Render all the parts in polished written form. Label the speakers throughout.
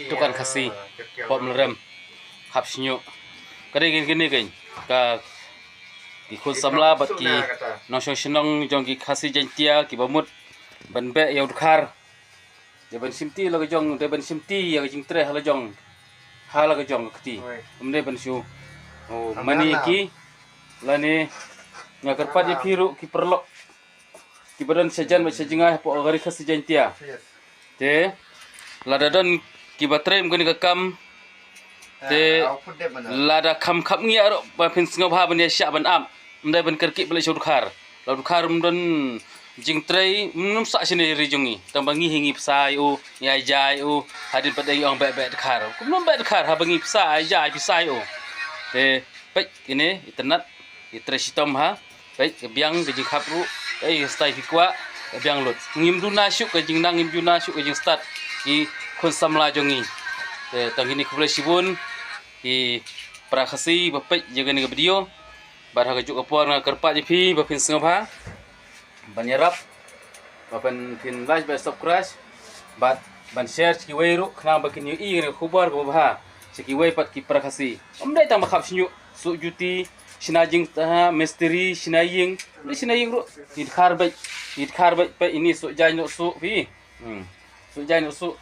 Speaker 1: tukang kasih pot melerem hap sinyo kadai gini gini ka ikut samla bat ki nong senong jong ki kasih jantia ki bamut ban be yaud khar de ban simti la jong de ban simti ya jing tre hala jong hala ga jong kti umde ban su oh mani ki lani ngagar pat ya piru ki perlok ki badan sejan ma sejengah po gari kasih jantia te ladadon ki baterai mungkin kam te lada kam ngi aro ba pin singa ba ban ya sya ban am ndai ban kerki bele shur khar laud khar mdon jing trai mnum sa sini rijungi tambangi hingi psai o ya jai o hadin padai ong be khar kumnom be khar ha bangi psai jai psai o te pek ini internet itre sitom ha pek biang de jing khapru stai fikwa biang lut ngim duna syuk ke jing nang ngim duna syuk ke jing start ki khun samla jongi te tangini khule sibun ki prakhasi bapek jaga ni video bar ha juk apor nga kerpa jipi bapin sengapha banyarap bapan pin like by subscribe bat ban share ki weiru khna bakin yu i ne khubar ko bha ki wei pat ki prakhasi omdai ta makhap sinyu su juti sinajing ta misteri sinaying ru it khar bai pe ini su jai no su pi su jai no su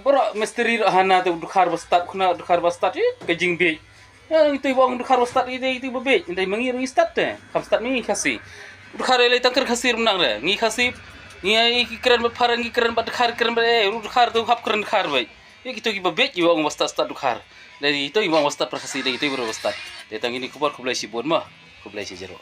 Speaker 1: bro misteri hana te khar bastat khna khar bastat ke jing bi itu bang khar bastat itu bebe indai mangi ru stat te khar bastat mi khasi khar le tangker khasi rumnang re ngi khasi ngi ai keren ba parang ngi keren ba khar keren ba ru khar tu hap keren khar bai itu ki bebe ji bang bastat stat khar dari itu bang bastat khasi dari itu bro bastat de tang ini kubar kublai sibun mah kublai si jero